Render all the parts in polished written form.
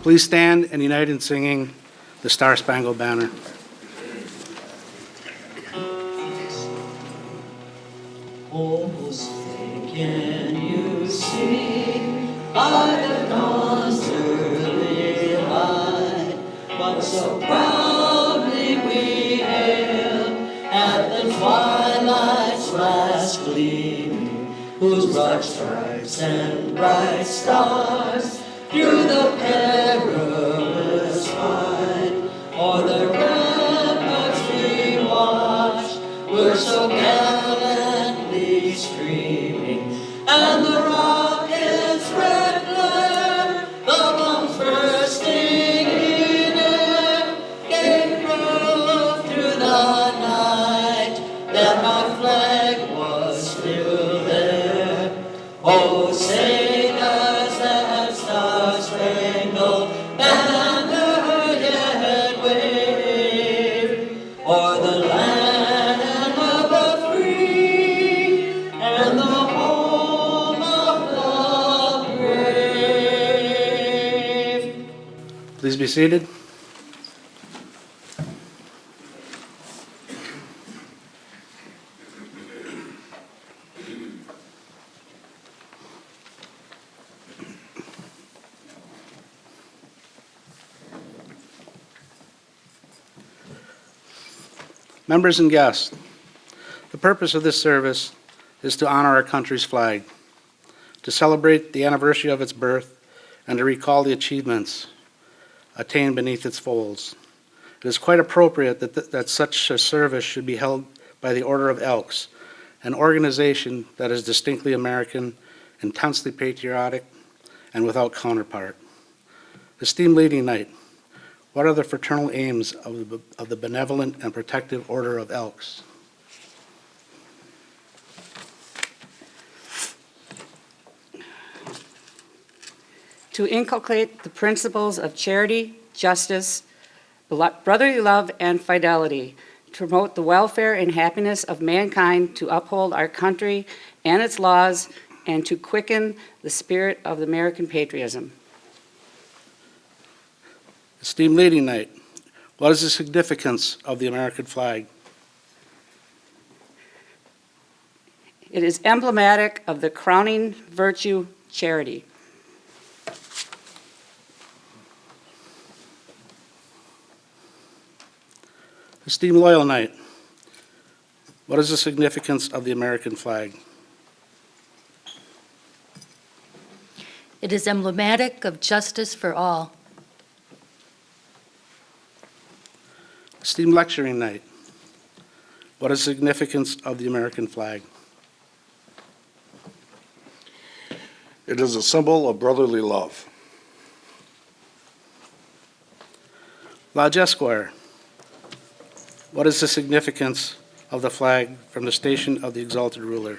Please stand and unite in singing the Star Spangled Banner. Almost can you see by the dawn's early light what so proudly we hailed at the twilight's last gleaming, whose broad stripes and bright stars through the perilous fight o'er the ramparts we watched were so gallantly streaming, and the rocket's red glare, the bombs bursting in air, gave proof through the night that our flag was still there. Oh, say does that star-spangled banner yet wave o'er the land of the free and the home of the brave? Please be seated. Members and guests, the purpose of this service is to honor our country's flag, to celebrate the anniversary of its birth, and to recall the achievements attained beneath its folds. It is quite appropriate that such a service should be held by the Order of Elks, an organization that is distinctly American, intensely patriotic, and without counterpart. Esteemed Lady Knight, what are the fraternal aims of the Benevolent and Protective Order of Elks? To inculcate the principles of charity, justice, brotherly love, and fidelity, to promote the welfare and happiness of mankind, to uphold our country and its laws, and to quicken the spirit of American patriotism. Esteemed Lady Knight, what is the significance of the American flag? It is emblematic of the crowning virtue, charity. Esteemed Loyal Knight, what is the significance of the American flag? It is emblematic of justice for all. Esteemed Lecturing Knight, what is the significance of the American flag? It is a symbol of brotherly love. Lodge Esquire, what is the significance of the flag from the station of the exalted ruler?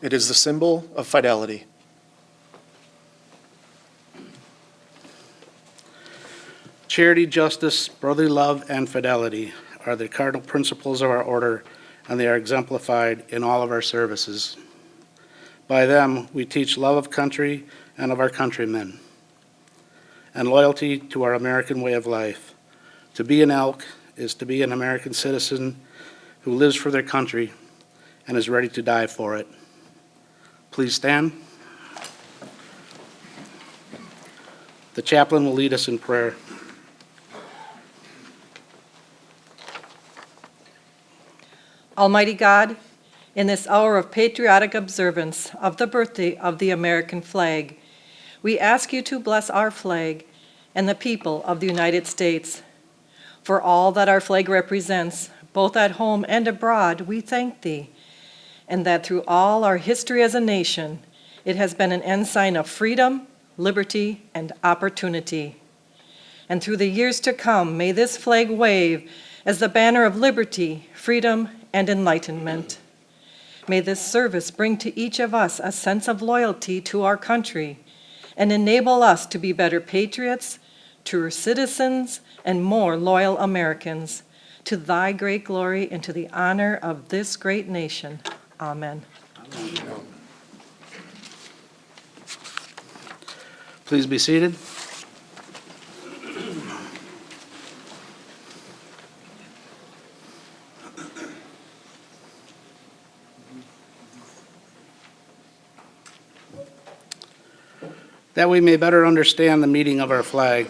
It is the symbol of fidelity. Charity, justice, brotherly love, and fidelity are the cardinal principles of our order, and they are exemplified in all of our services. By them, we teach love of country and of our countrymen, and loyalty to our American way of life. To be an Elk is to be an American citizen who lives for their country and is ready to die for it. Please stand. The chaplain will lead us in prayer. Almighty God, in this hour of patriotic observance of the birthday of the American flag, we ask you to bless our flag and the people of the United States. For all that our flag represents, both at home and abroad, we thank thee, and that through all our history as a nation, it has been an ensign of freedom, liberty, and opportunity. And through the years to come, may this flag wave as the banner of liberty, freedom, and enlightenment. May this service bring to each of us a sense of loyalty to our country and enable us to be better patriots, truer citizens, and more loyal Americans, to thy great glory and to the honor of this great nation. Amen. Please be seated. That we may better understand the meaning of our flag,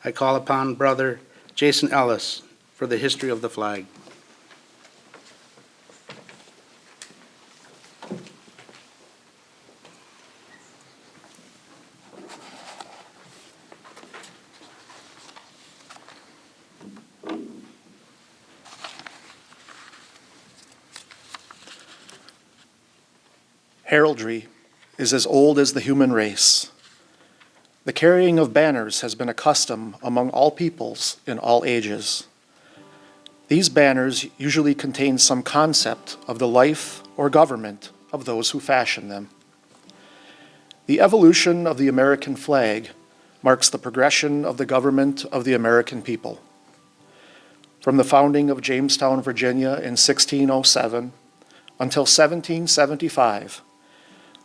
I call upon Brother Jason Ellis for the history of the flag. Heraldry is as old as the human race. The carrying of banners has been a custom among all peoples in all ages. These banners usually contain some concept of the life or government of those who fashion them. The evolution of the American flag marks the progression of the government of the American people. From the founding of Jamestown, Virginia in 1607 until 1775,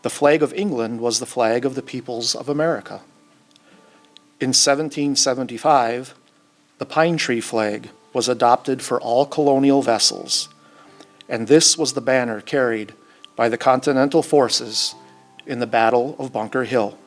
the flag of England was the flag of the peoples of America. In 1775, the pine tree flag was adopted for all colonial vessels, and this was the banner carried by the Continental forces in the Battle of Bunker Hill.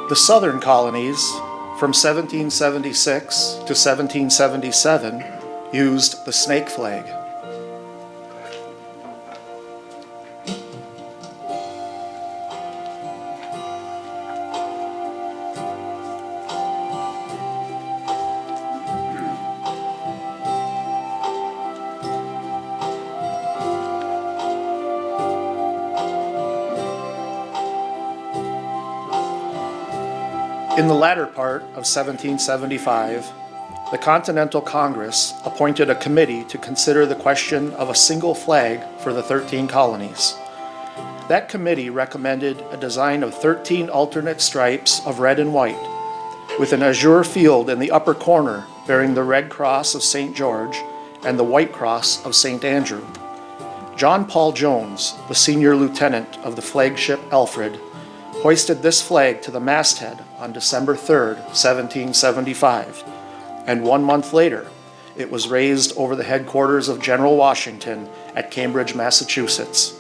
The southern colonies, from 1776 to 1777, used the snake flag. In the latter part of 1775, the Continental Congress appointed a committee to consider the question of a single flag for the 13 colonies. That committee recommended a design of 13 alternate stripes of red and white, with an azure field in the upper corner bearing the red cross of St. George and the white cross of St. Andrew. John Paul Jones, the senior lieutenant of the flagship Alfred, hoisted this flag to the masthead on December 3, 1775, and 1 month later, it was raised over the headquarters of General Washington at Cambridge, Massachusetts,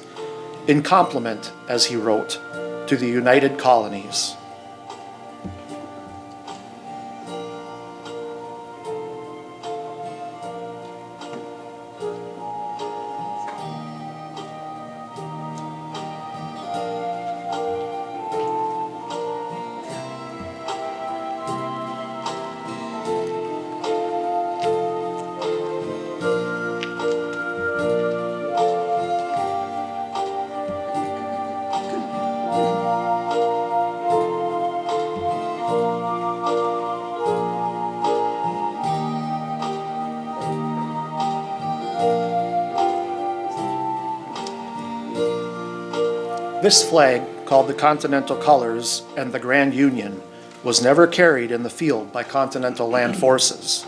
in compliment, as he wrote, to the United Colonies. This flag, called the Continental Colors and the Grand Union, was never carried in the field by Continental Land Forces,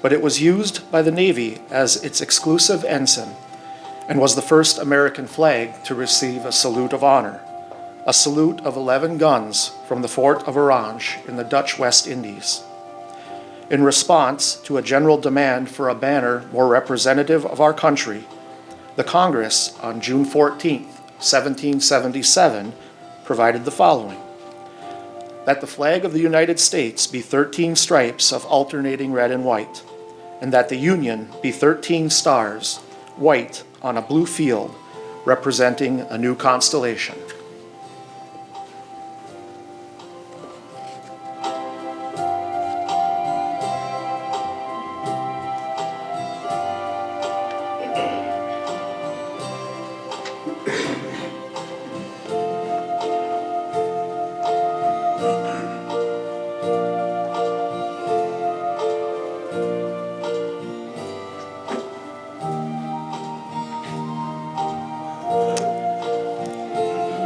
but it was used by the Navy as its exclusive ensign and was the first American flag to receive a salute of honor, a salute of 11 guns from the fort of Orange in the Dutch West Indies. In response to a general demand for a banner more representative of our country, the Congress on June 14, 1777, provided the following: that the flag of the United States be 13 stripes of alternating red and white, and that the Union be 13 stars, white on a blue field, representing a new constellation.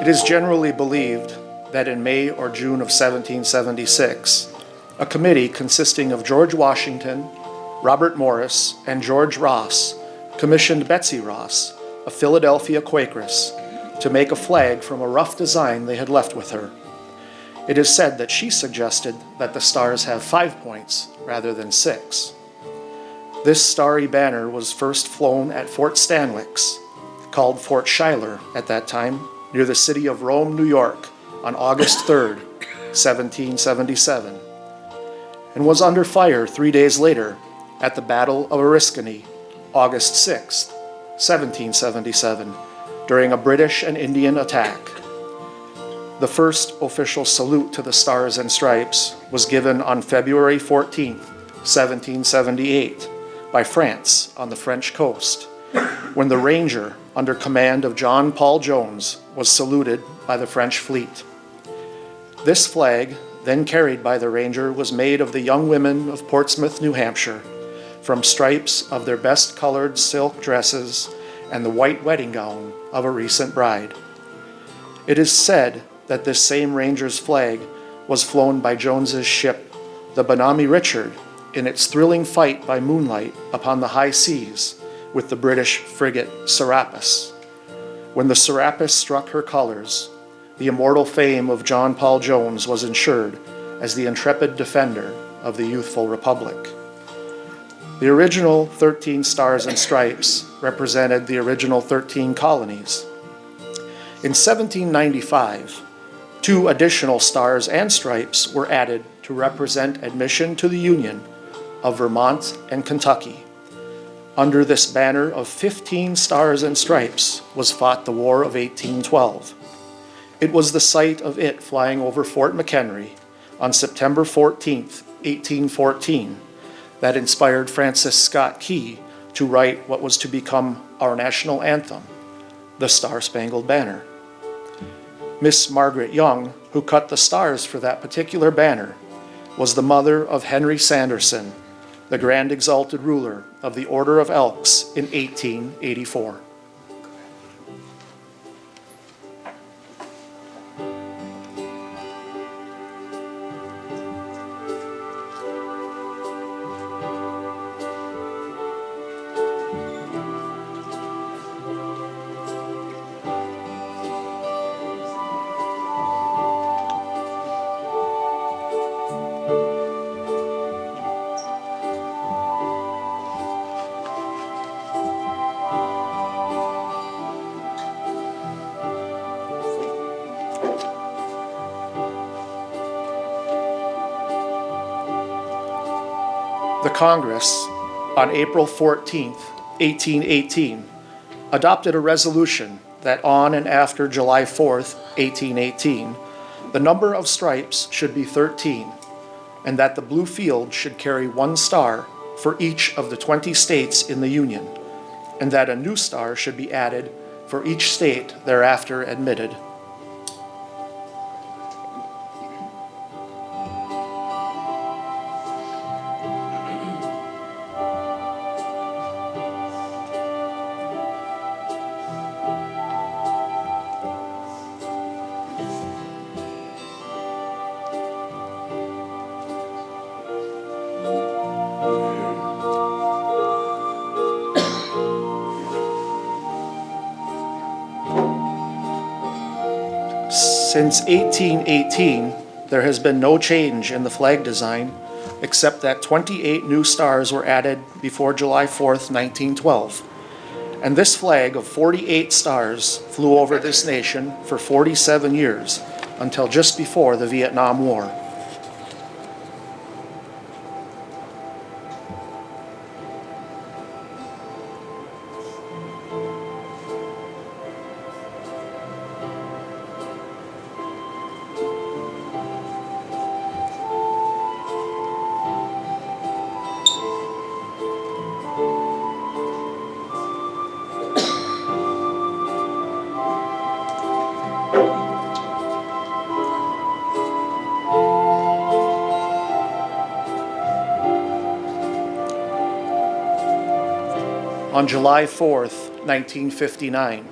It is generally believed that in May or June of 1776, a committee consisting of George Washington, Robert Morris, and George Ross commissioned Betsy Ross, a Philadelphia Quakeress, to make a flag from a rough design they had left with her. It is said that she suggested that the stars have 5 points rather than 6. This starry banner was first flown at Fort Stanwix, called Fort Schuyler at that time, near the city of Rome, New York, on August 3rd, 1777, and was under fire 3 days later at the Battle of Oriskany, August 6th, 1777, during a British and Indian attack. The first official salute to the Stars and Stripes was given on February 14th, 1778, by France on the French coast, when the Ranger, under command of John Paul Jones, was saluted by the French fleet. This flag, then carried by the Ranger, was made of the young women of Portsmouth, New Hampshire, from stripes of their best colored silk dresses and the white wedding gown of a recent bride. It is said that this same Ranger's flag was flown by Jones's ship, the Bonami Richard, in its thrilling fight by moonlight upon the high seas with the British frigate Serapis. When the Serapis struck her colors, the immortal fame of John Paul Jones was ensured as the intrepid defender of the youthful republic. The original 13 Stars and Stripes represented the original 13 colonies. In 1795, 2 additional Stars and Stripes were added to represent admission to the Union of Vermont and Kentucky. Under this banner of 15 Stars and Stripes was fought the War of 1812. It was the sight of it flying over Fort McHenry on September 14th, 1814, that inspired Francis Scott Key to write what was to become our national anthem, the Star-Spangled Banner. Miss Margaret Young, who cut the stars for that particular banner, was the mother of Henry Sanderson, the Grand Exalted Ruler of the Order of Elks in 1884. The Congress, on April 14, 1818, adopted a resolution that on and after July 4, 1818, the number of stripes should be 13, and that the blue field should carry 1 star for each of the 20 states in the Union, and that a new star should be added for each state thereafter admitted. Since 1818, there has been no change in the flag design, except that 28 new stars were added before July 4th, 1912. And this flag of 48 stars flew over this nation for 47 years, until just before the Vietnam War. On July 4th, 1959,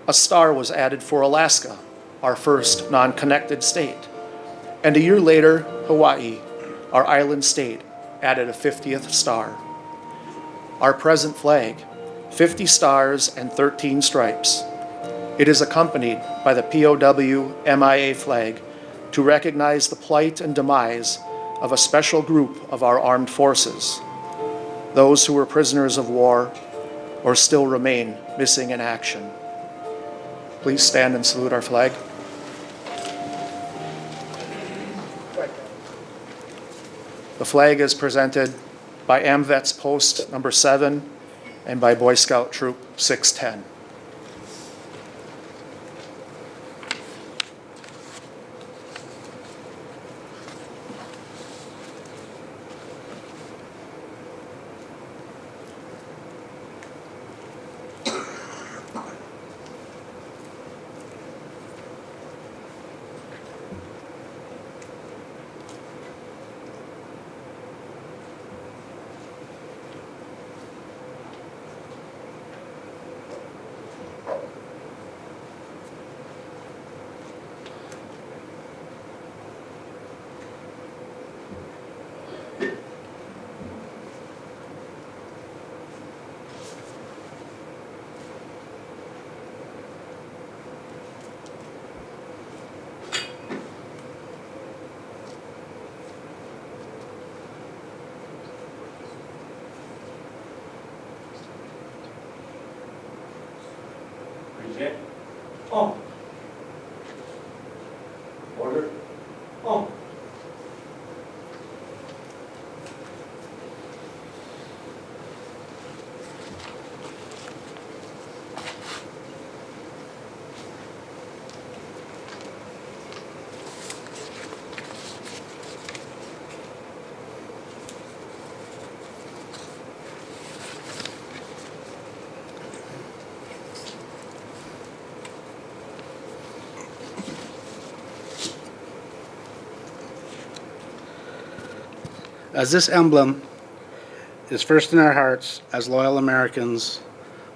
a star was added for Alaska our first non-connected state. And a year later, Hawaii, our island state, added a 50th star. Our present flag, 50 stars and 13 stripes. It is accompanied by the POW MIA flag to recognize the plight and demise of a special group of our armed forces, those who were prisoners of war or still remain missing in action. Please stand and salute our flag. The flag is presented by AMVETS Post number 7 and by Boy Scout Troop 610. Present. On. Order. On. As this emblem is first in our hearts as loyal Americans,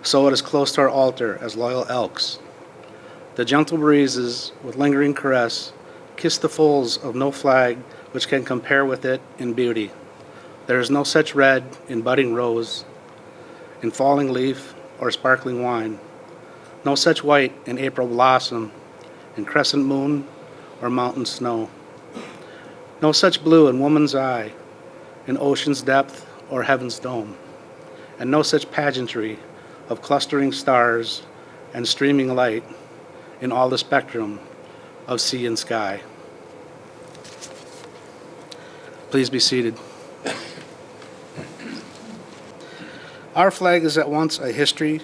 so it is close to our altar as loyal Elks. The gentle breezes, with lingering caress, kiss the folds of no flag which can compare with it in beauty. There is no such red in budding rose, in falling leaf, or sparkling wine. No such white in April blossom, in crescent moon, or mountain snow. No such blue in woman's eye, in ocean's depth or heaven's dome, and no such pageantry of clustering stars and streaming light in all the spectrum of sea and sky. Please be seated. Our flag is at once a history,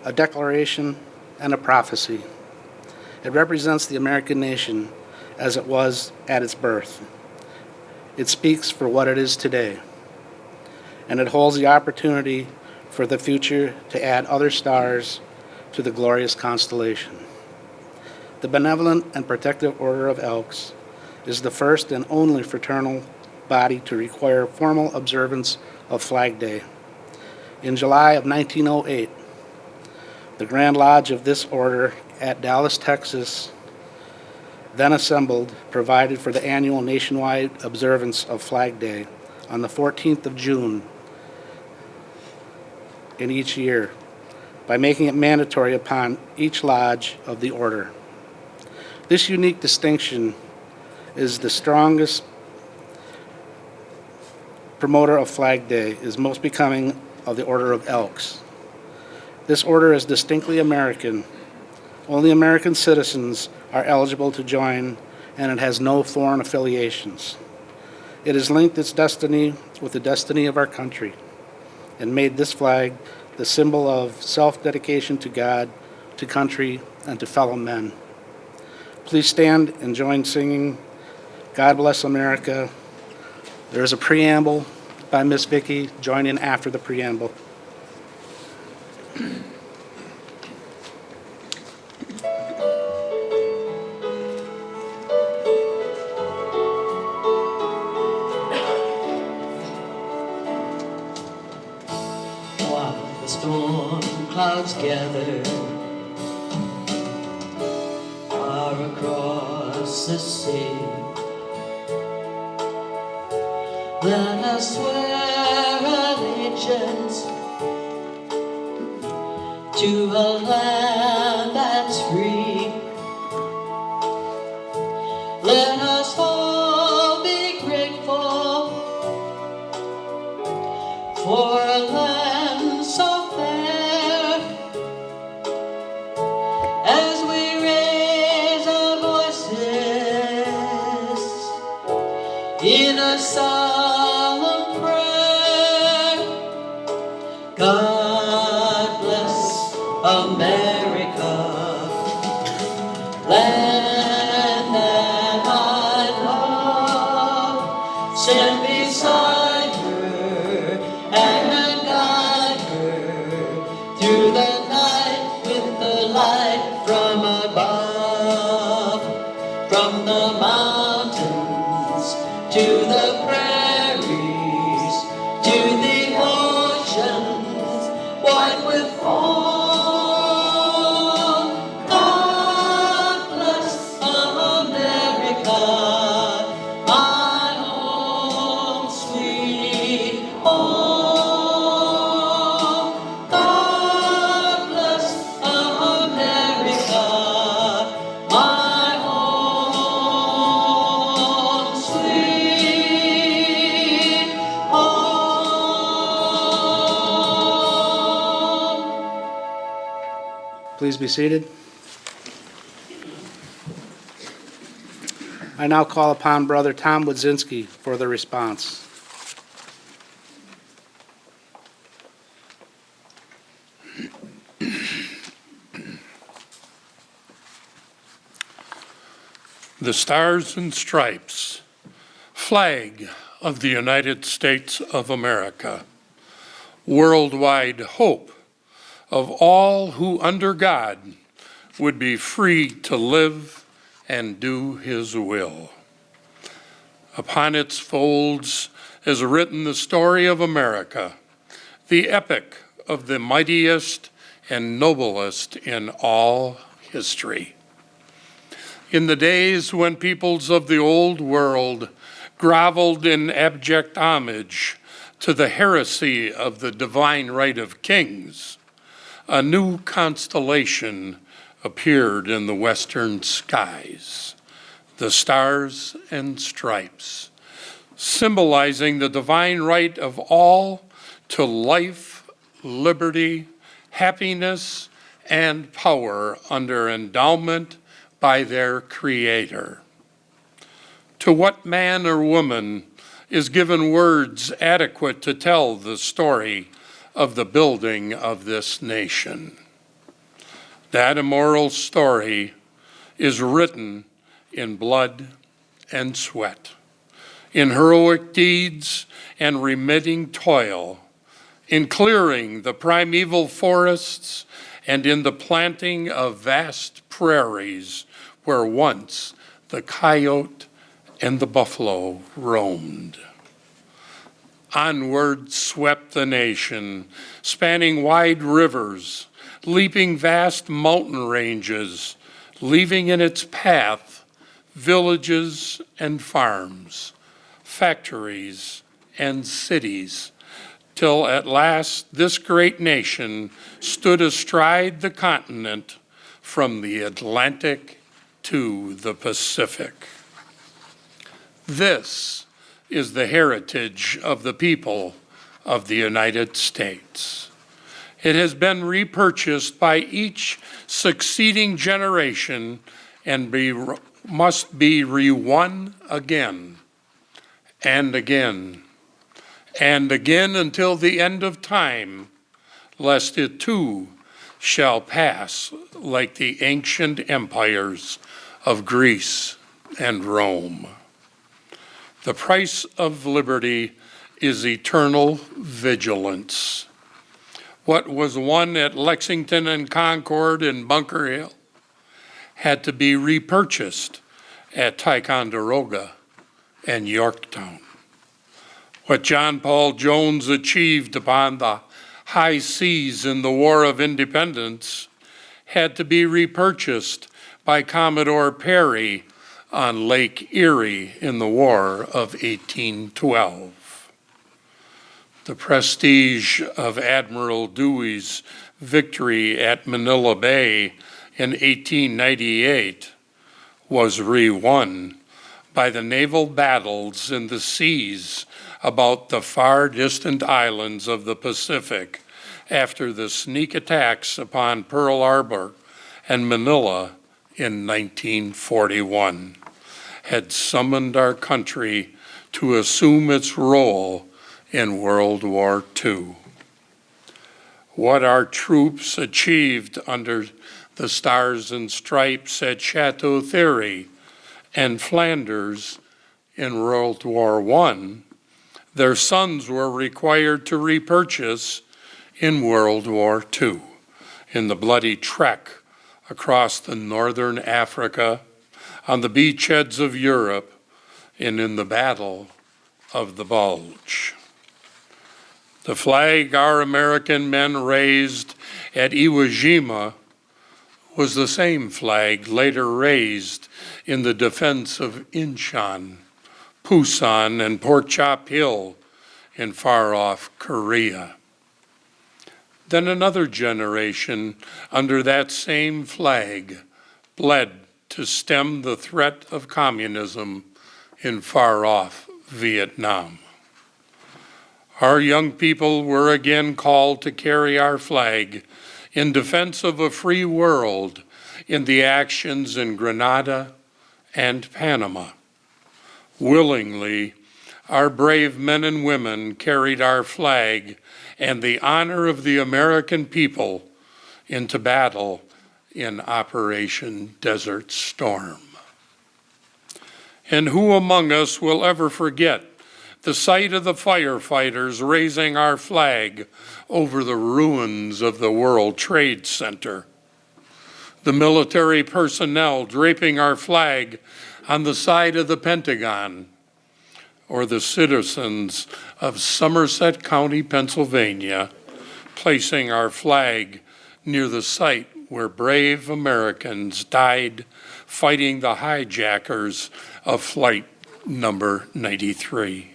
a declaration, and a prophecy. It represents the American nation as it was at its birth. It speaks for what it is today, and it holds the opportunity for the future to add other stars to the glorious constellation. The Benevolent and Protective Order of Elks is the first and only fraternal body to require formal observance of Flag Day. In July of 1908, the Grand Lodge of this order at Dallas, Texas, then assembled, provided for the annual nationwide observance of Flag Day on the 14th of June in each year by making it mandatory upon each lodge of the order. This unique distinction is the strongest promoter of Flag Day, is most becoming of the Order of Elks. This order is distinctly American. Only American citizens are eligible to join, and it has no foreign affiliations. It has linked its destiny with the destiny of our country and made this flag the symbol of self-dedication to God, to country, and to fellow men. Please stand and join singing God Bless America. There is a preamble by Miss Vicki. Join in after the preamble. While the storm clouds gather, our the same. Let us swear allegiance to a land that's free. Let us all be grateful for a land so fair. As we raise our voices in a solemn prayer, God bless America, land that I love. Stand beside her and guide her through the night with the light from above. From the mountains to the prairies, to the oceans white with foam. God bless America, my home, sweet home. God bless America, my home, sweet home. Please be seated. I now call upon Brother Tom Wodzinski for the response. The Stars and Stripes, flag of the United States of America, worldwide hope of all who under God would be free to live and do his will. Upon its folds is written the story of America, the epic of the mightiest and noblest in all history. In the days when peoples of the old world groveled in abject homage to the heresy of the divine right of kings, a new constellation appeared in the western skies, the Stars and Stripes, symbolizing the divine right of all to life, liberty, happiness, and power under endowment by their Creator. To what man or woman is given words adequate to tell the story of the building of this nation? That immortal story is written in blood and sweat, in heroic deeds and remitting toil, in clearing the primeval forests and in the planting of vast prairies where once the coyote and the buffalo roamed. Onward swept the nation, spanning wide rivers, leaping vast mountain ranges, leaving in its path villages and farms, factories and cities, till at last this great nation stood astride the continent from the Atlantic to the Pacific. This is the heritage of the people of the United States. It has been repurchased by each succeeding generation and must be re-won again and again and again until the end of time, lest it too shall pass like the ancient empires of Greece and Rome. The price of liberty is eternal vigilance. What was won at Lexington and Concord and Bunker Hill had to be repurchased at Ticonderoga and Yorktown. What John Paul Jones achieved upon the high seas in the War of Independence had to be repurchased by Commodore Perry on Lake Erie in the War of 1812. The prestige of Admiral Dewey's victory at Manila Bay in 1898 was re-won by the naval battles in the seas about the far distant islands of the Pacific after the sneak attacks upon Pearl Harbor and Manila in 1941 had summoned our country to assume its role in World War II. What our troops achieved under the Stars and Stripes at Chateau Thierry and Flanders in World War I, their sons were required to repurchase in World War II, in the bloody trek across the northern Africa, on the beachheads of Europe, and in the Battle of the Bulge. The flag our American men raised at Iwo Jima was the same flag later raised in the defense of Incheon, Pusan, and Pork Chop Hill in far-off Korea. Then another generation under that same flag bled to stem the threat of communism in far-off Vietnam. Our young people were again called to carry our flag in defense of a free world in the actions in Grenada and Panama. Willingly, our brave men and women carried our flag and the honor of the American people into battle in Operation Desert Storm. And who among us will ever forget the sight of the firefighters raising our flag over the ruins of the World Trade Center, the military personnel draping our flag on the side of the Pentagon, or the citizens of Somerset County, Pennsylvania, placing our flag near the site where brave Americans died fighting the hijackers of Flight Number 93.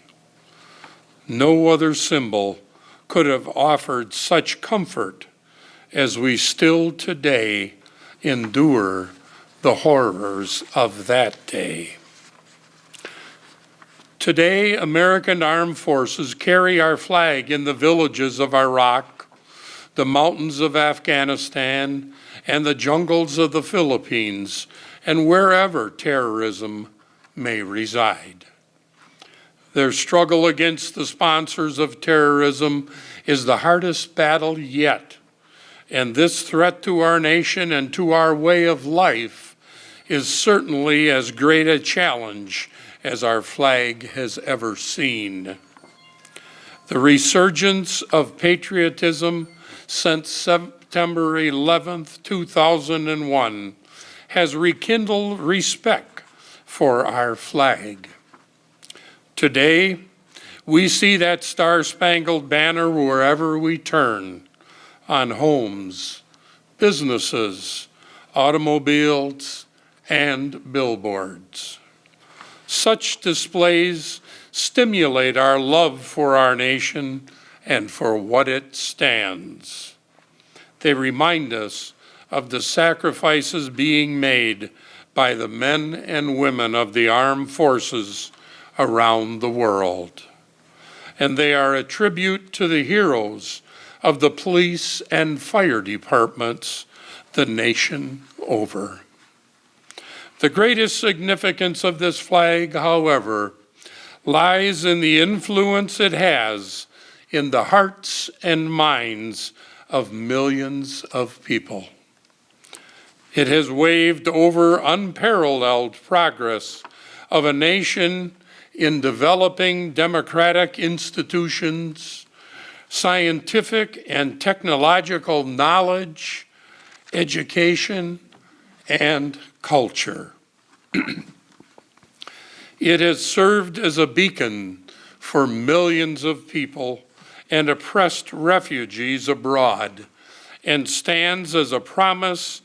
No other symbol could have offered such comfort as we still today endure the horrors of that day. Today, American armed forces carry our flag in the villages of Iraq, the mountains of Afghanistan, and the jungles of the Philippines, and wherever terrorism may reside. Their struggle against the sponsors of terrorism is the hardest battle yet, and this threat to our nation and to our way of life is certainly as great a challenge as our flag has ever seen. The resurgence of patriotism since September 11th, 2001 has rekindled respect for our flag. Today, we see that star-spangled banner wherever we turn, on homes, businesses, automobiles, and billboards. Such displays stimulate our love for our nation and for what it stands. They remind us of the sacrifices being made by the men and women of the armed forces around the world. And they are a tribute to the heroes of the police and fire departments the nation over. The greatest significance of this flag, however, lies in the influence it has in the hearts and minds of millions of people. It has waved over unparalleled progress of a nation in developing democratic institutions, scientific and technological knowledge, education, and culture. It has served as a beacon for millions of people and oppressed refugees abroad, and stands as a promise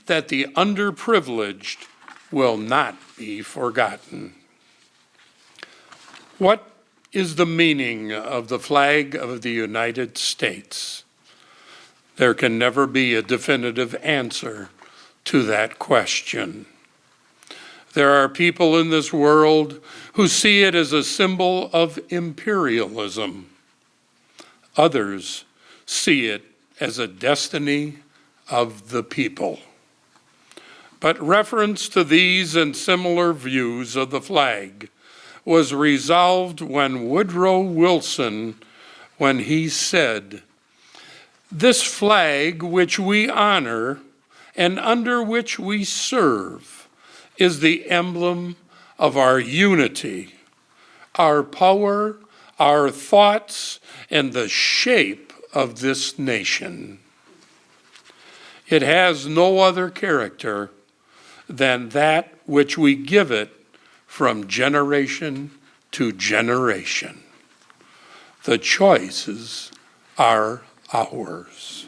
that the underprivileged will not be forgotten. What is the meaning of the flag of the United States? There can never be a definitive answer to that question. There are people in this world who see it as a symbol of imperialism. Others see it as a destiny of the people. But reference to these and similar views of the flag was resolved when Woodrow Wilson, when he said, "This flag which we honor and under which we serve is the emblem of our unity, our power, our thoughts, and the shape of this nation. It has no other character than that which we give it from generation to generation. The choices are ours.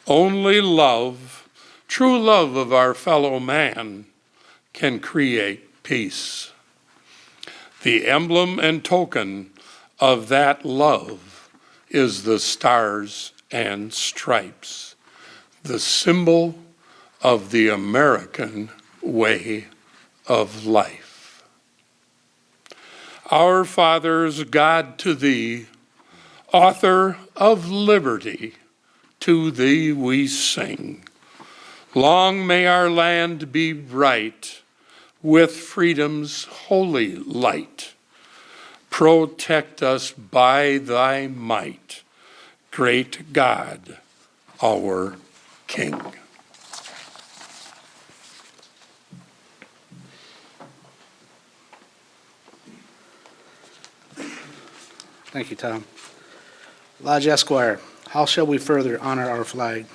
Only love, true love of our fellow man, can create peace. The emblem and token of that love is the stars and stripes, the symbol of the American way of life. Our fathers, God, to thee, author of liberty, to thee we sing. Long may our land be bright with freedom's holy light. Protect us by thy might, great God, our King." Thank you, Tom. Lodge Esquire, how shall we further honor our flag?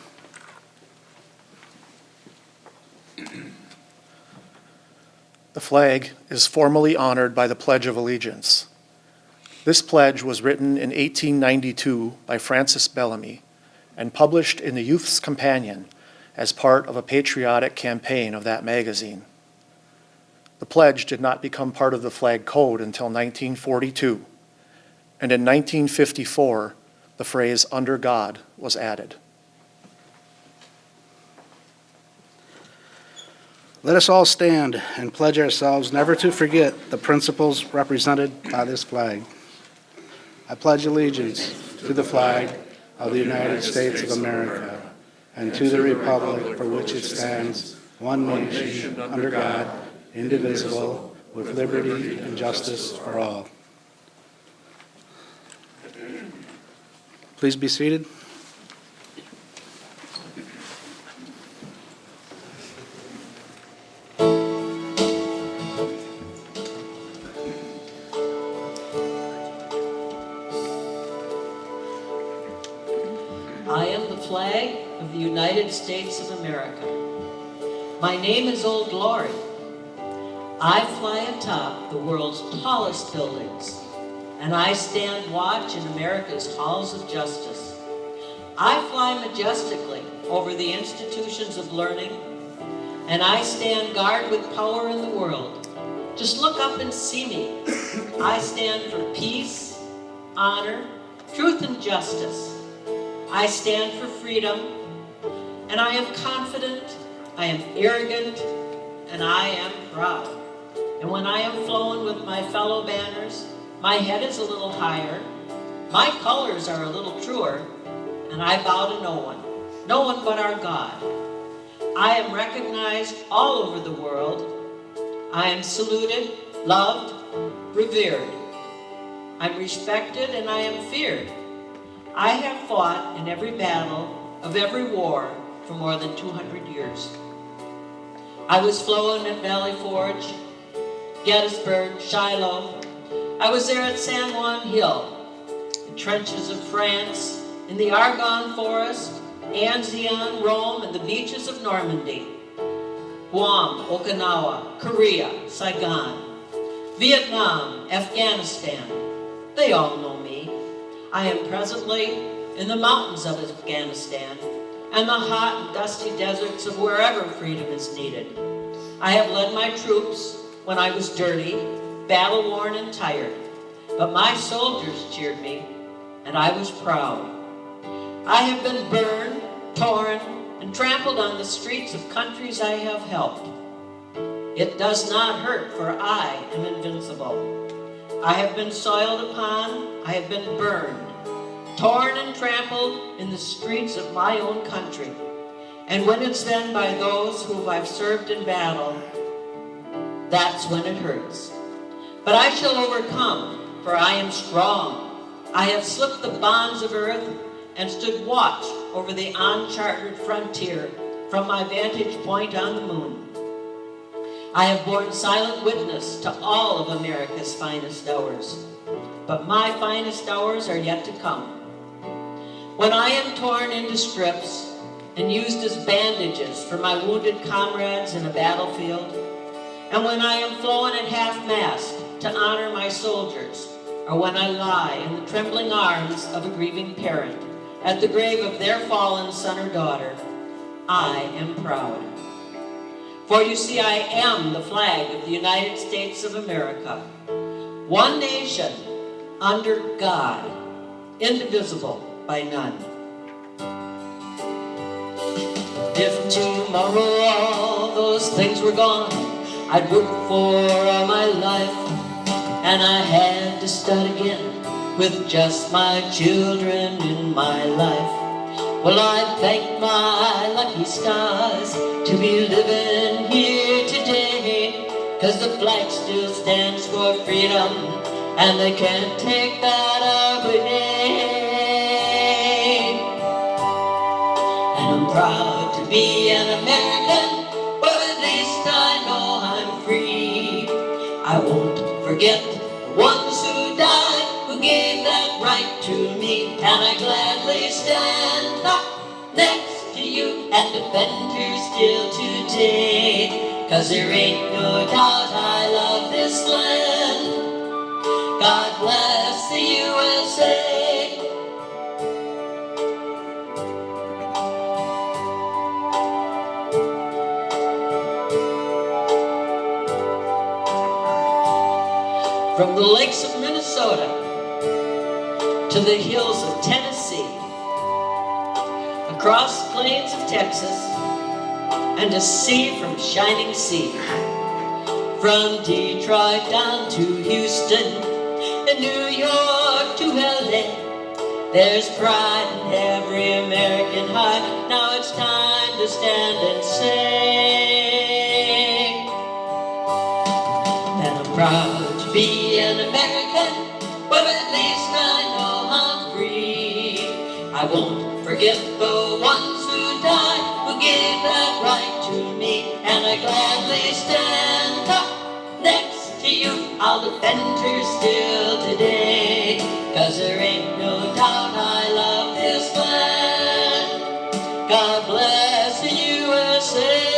The flag is formally honored by the Pledge of Allegiance. This pledge was written in 1892 by Francis Bellamy and published in the Youth's Companion as part of a patriotic campaign of that magazine. The pledge did not become part of the flag code until 1942, and in 1954, the phrase "under God" was added. Let us all stand and pledge ourselves never to forget the principles represented by this flag. I pledge allegiance to the flag of the United States of America and to the republic for which it stands, one nation, under God, indivisible, with liberty and justice for all. Please be seated. I am the flag of the United States of America. My name is Old Glory. I fly atop the world's tallest buildings, and I stand watch in America's halls of justice. I fly majestically over the institutions of learning, and I stand guard with power in the world. Just look up and see me. I stand for peace, honor, truth, and justice. I stand for freedom, and I am confident, I am arrogant, and I am proud. And when I am flown with my fellow banners, my head is a little higher, my colors are a little truer, and I bow to no one but our God. I am recognized all over the world. I am saluted, loved, revered. I'm respected and I am feared. I have fought in every battle of every war for more than 200 years. I was flown at Valley Forge, Gettysburg, Shiloh. I was there at San Juan Hill, the trenches of France, in the Argonne Forest, Anzian, Rome, and the beaches of Normandy. Guam, Okinawa, Korea, Saigon, Vietnam, Afghanistan. They all know me. I am presently in the mountains of Afghanistan and the hot and dusty deserts of wherever freedom is needed. I have led my troops when I was dirty, battle-worn and tired, but my soldiers cheered me, and I was proud. I have been burned, torn, and trampled on the streets of countries I have helped. It does not hurt, for I am invincible. I have been soiled upon, I have been burned, torn and trampled in the streets of my own country. And when it's done by those whom I've served in battle, that's when it hurts. But I shall overcome, for I am strong. I have slipped the bonds of earth and stood watch over the uncharted frontier from my vantage point on the moon. I have borne silent witness to all of America's finest hours, but my finest hours are yet to come. When I am torn into strips and used as bandages for my wounded comrades in a battlefield, and when I am flown at half-mast to honor my soldiers, or when I lie in the trembling arms of a grieving parent at the grave of their fallen son or daughter, I am proud. For you see, I am the flag of the United States of America, one nation under God, indivisible by none. If tomorrow all those things were gone I'd worked for all my life, and I had to start again with just my children in my life, well, I thank my lucky stars to be living here today, 'cause the flag still stands for freedom, and they can't take that away. And I'm proud to be an American, but at least I know I'm free. I won't forget the ones who died, who gave that right to me, and I gladly stand up next to you and defend her still today, 'cause there ain't no doubt I love this land. God bless the USA. From the lakes of Minnesota to the hills of Tennessee, across the plains of Texas, and a sea from shining sea, from Detroit down to Houston, and New York to LA, there's pride in every American heart. Now it's time to stand and sing. And I'm proud to be an American, but at least I know I'm free. I won't forget the ones who died, who gave that right to me, and I gladly stand up next to you. I'll defend her still today, 'cause there ain't no doubt I love this land. God bless the USA.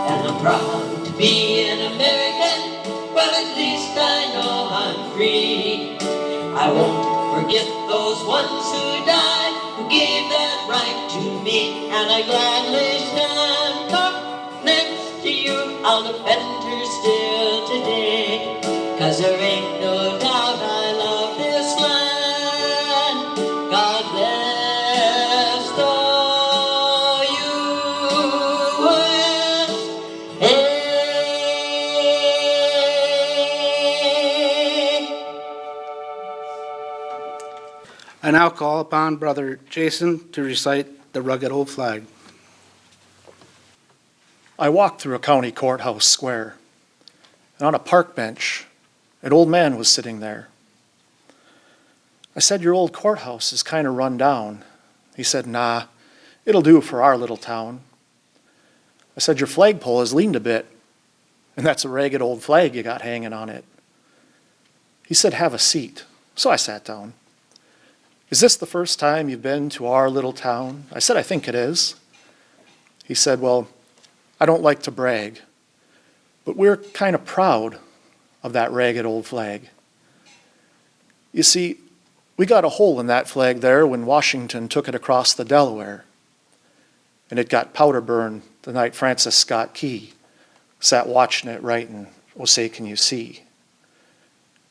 And I'm proud to be an American, but at least I know I'm free. I won't forget those ones who died, who gave that right to me, and I gladly stand up next to you. I'll defend her still today, 'cause there ain't no doubt I love this land. God bless the USA. I now call upon Brother Jason to recite the rugged old flag. I walked through a county courthouse square, and on a park bench, an old man was sitting there. I said, "Your old courthouse is kind of run down." He said, "Nah, it'll do for our little town." I said, "Your flagpole has leaned a bit, and that's a ragged old flag you got hanging on it." He said, "Have a seat." So I sat down. "Is this the first time you've been to our little town?" I said, "I think it is." He said, "Well, I don't like to brag, but we're kind of proud of that ragged old flag. You see, we got a hole in that flag there when Washington took it across the Delaware. and it got powder burn the night Francis Scott Key sat watching it writing, "Oh, say, can you see?"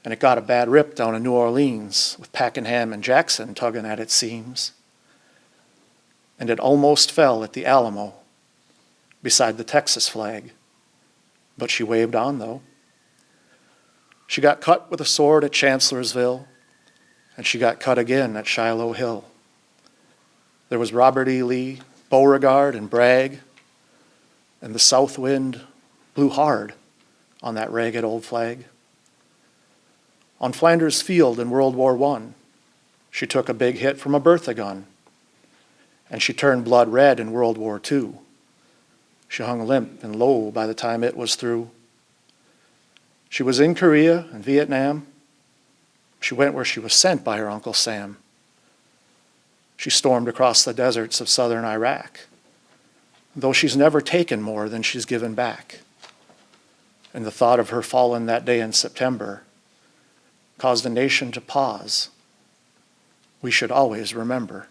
And it got a bad rip down in New Orleans with Pakenham and Jackson tugging at its seams. And it almost fell at the Alamo beside the Texas flag, but she waved on, though. She got cut with a sword at Chancellorsville, and she got cut again at Shiloh Hill. There was Robert E. Lee, Beauregard, and Bragg, and the south wind blew hard on that ragged old flag. On Flanders Field in World War I, she took a big hit from a Bertha gun, and she turned blood red in World War II. She hung limp and low by the time it was through. She was in Korea and Vietnam. She went where she was sent by her Uncle Sam. She stormed across the deserts of southern Iraq, though she's never taken more than she's given back. And the thought of her fallen that day in September caused a nation to pause. We should always remember.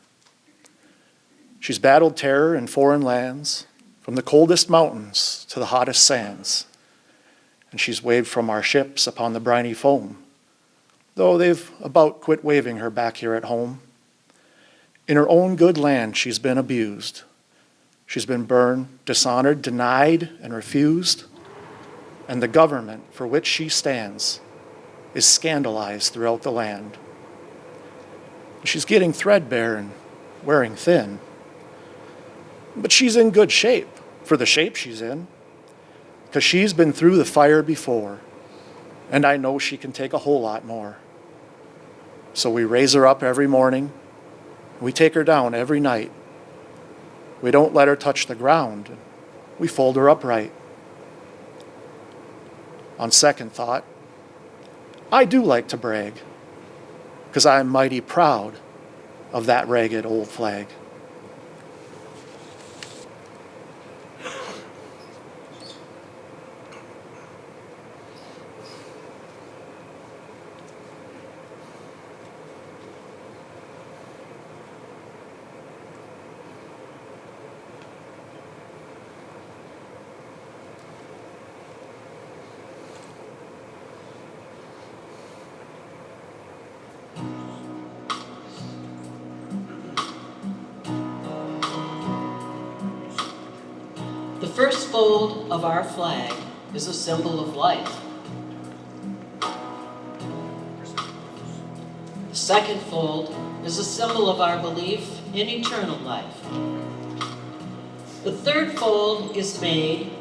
She's battled terror in foreign lands, from the coldest mountains to the hottest sands. And she's waved from our ships upon the briny foam, though they've about quit waving her back here at home. In her own good land, she's been abused. She's been burned, dishonored, denied, and refused. And the government for which she stands is scandalized throughout the land. She's getting threadbare and wearing thin. But she's in good shape for the shape she's in, because she's been through the fire before, and I know she can take a whole lot more. So we raise her up every morning. We take her down every night. We don't let her touch the ground. We fold her upright. On second thought, I do like to brag, because I'm mighty proud of that ragged old flag. The first fold of our flag is a symbol of life. The second fold is a symbol of our belief in eternal life. The third fold is made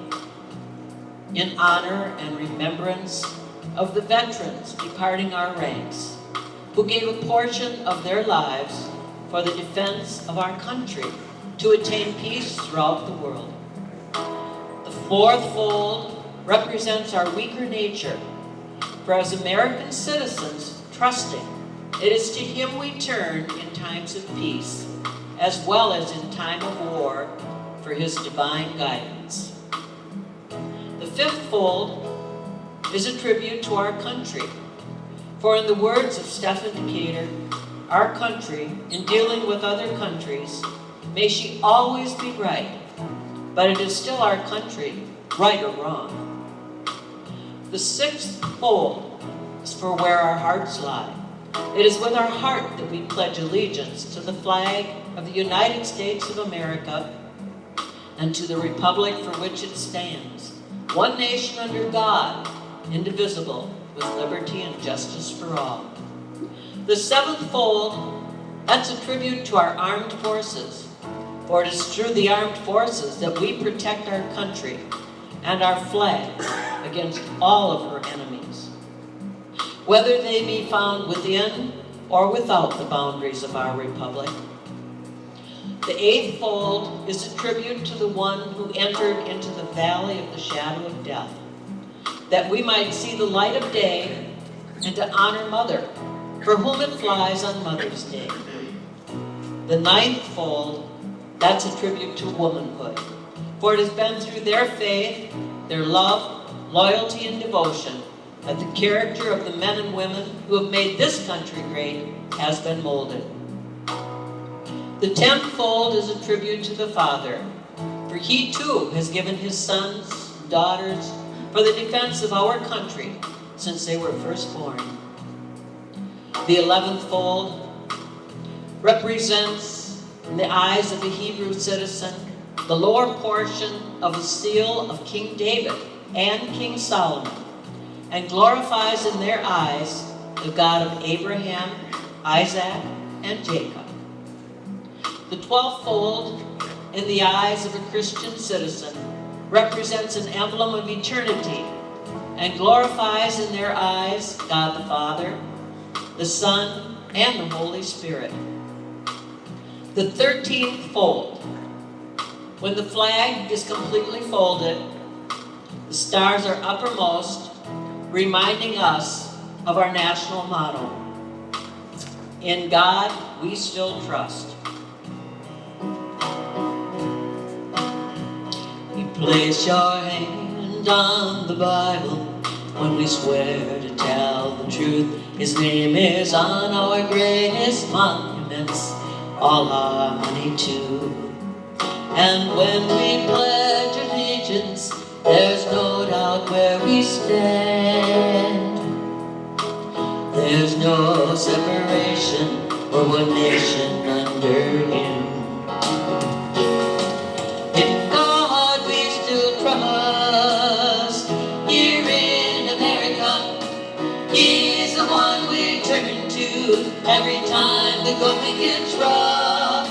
in honor and remembrance of the veterans departing our ranks, who gave a portion of their lives for the defense of our country to attain peace throughout the world. The fourth fold represents our weaker nature, for as American citizens, trusting, it is to Him we turn in times of peace, as well as in time of war, for His divine guidance. The fifth fold is a tribute to our country, for in the words of Stephen Decatur, our country, in dealing with other countries, may she always be right, but it is still our country, right or wrong. The sixth fold is for where our hearts lie. It is with our heart that we pledge allegiance to the flag of the United States of America and to the republic for which it stands, one nation under God, indivisible, with liberty and justice for all. The seventh fold, that's a tribute to our armed forces. For it is through the armed forces that we protect our country and our flag against all of her enemies, whether they be found within or without the boundaries of our republic. The eighth fold is a tribute to the one who entered into the valley of the shadow of death, that we might see the light of day and to honor Mother, for whom it flies on Mother's Day. The ninth fold, that's a tribute to womanhood, for it has been through their faith, their love, loyalty, and devotion that the character of the men and women who have made this country great has been molded. The tenth fold is a tribute to the Father, for he too has given his sons and daughters for the defense of our country since they were first born. The 11th fold represents, in the eyes of a Hebrew citizen, the lower portion of the seal of King David and King Solomon, and glorifies in their eyes the God of Abraham, Isaac, and Jacob. The 12th fold, in the eyes of a Christian citizen, represents an emblem of eternity and glorifies in their eyes God the Father, the Son, and the Holy Spirit. The 13th fold, when the flag is completely folded, the stars are uppermost, reminding us of our national motto, "In God we still trust." We place your hand on the Bible when we swear to tell the truth. His name is on our greatest monuments, all our money too. And when we pledge allegiance, there's no doubt where we stand. There's no separation or one nation under him. In God we still trust. Here in America, he is the one we turn to every time the going gets rough.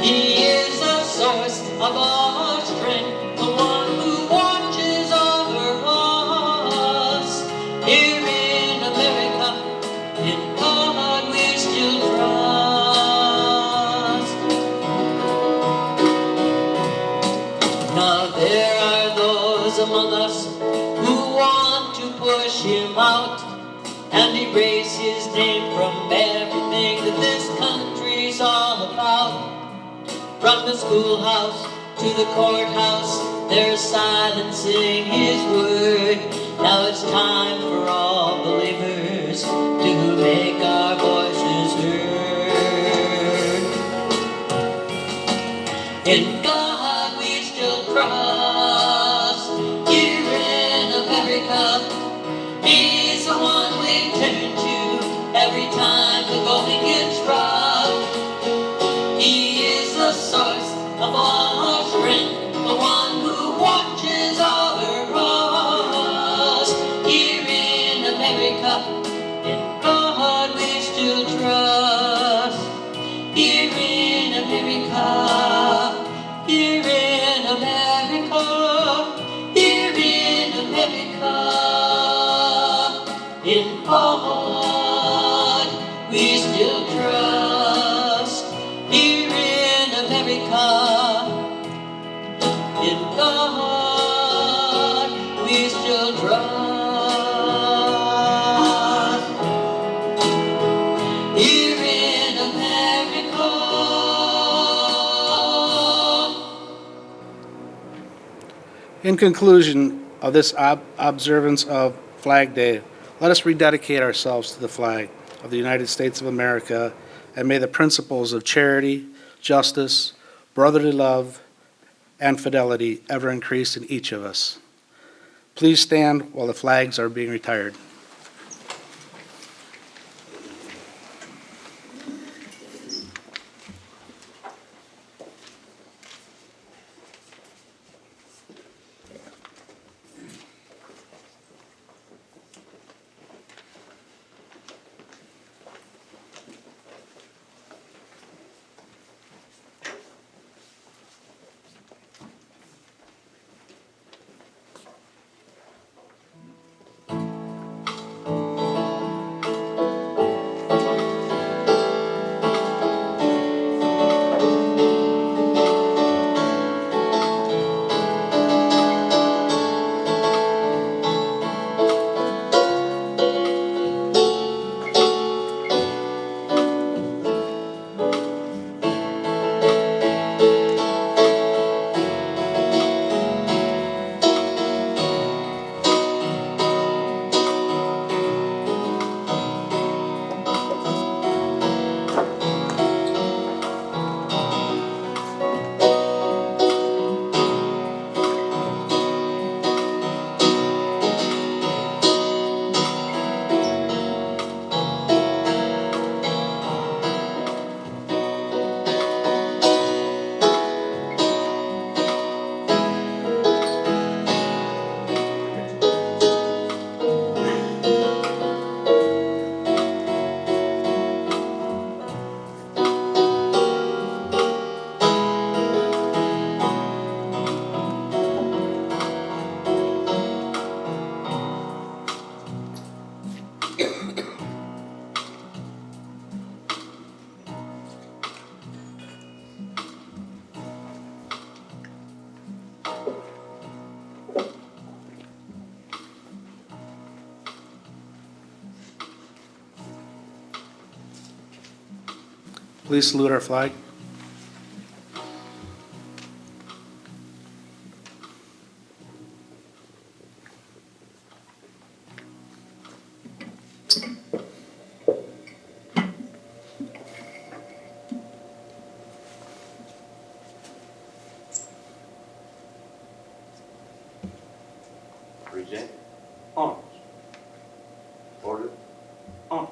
He is the source of our strength, the one who watches over us. Here in America, in God we still trust. Now there are those among us who want to push him out and erase his name from everything that this country's all about. From the schoolhouse to the courthouse, they're silencing his word. Now it's time for all believers to make our voices heard. In God we still trust. Here in America, he's the one we turn to every time the going gets rough. He is the source of all our strength, the one who watches over us. Here in America, in God we still trust. Here in America, here in America, here in America, in God we still trust. Here in America, in God we still trust. Here in America. In conclusion of this observance of Flag Day, let us rededicate ourselves to the flag of the United States of America, and may the principles of charity, justice, brotherly love, and fidelity ever increase in each of us. Please stand while the flags are being retired. Please salute our flag. Present. Arms. Order. Arms.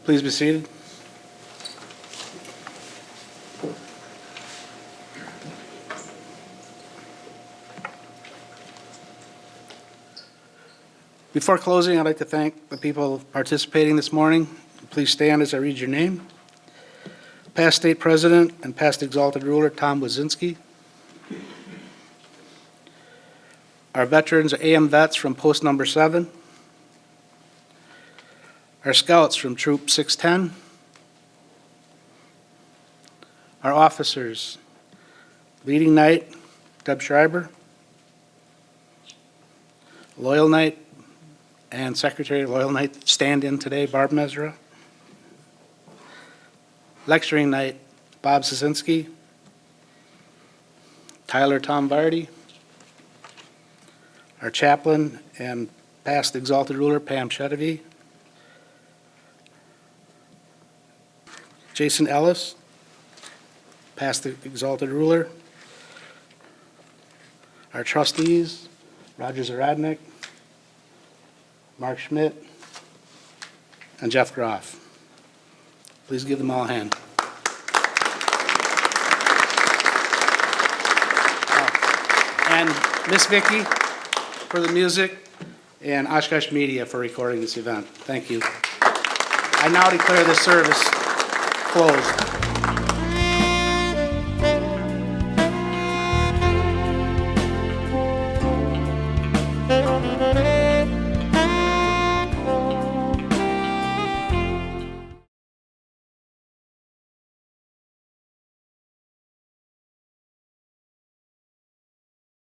Please be seated. Before closing, I'd like to thank the people participating this morning. Please stand as I read your name. Past State President and past Exalted Ruler Tom Wazinski. Our veterans are AM vets from Post Number 7. Our scouts from Troop 610. Our officers, Leading Knight Deb Schreiber, Loyal Knight and Secretary Loyal Knight stand-in today, Barb Mesra. Lecturing Knight Bob Sasinski, Tyler Tom Vardy, our chaplain and past Exalted Ruler Pam Chedevy, Jason Ellis, past Exalted Ruler, our trustees, Roger Zaradnik, Mark Schmidt, and Jeff Groff. Please give them all a hand. And Miss Vicky for the music, and Oshkosh Media for recording this event. Thank you. I now declare this service closed.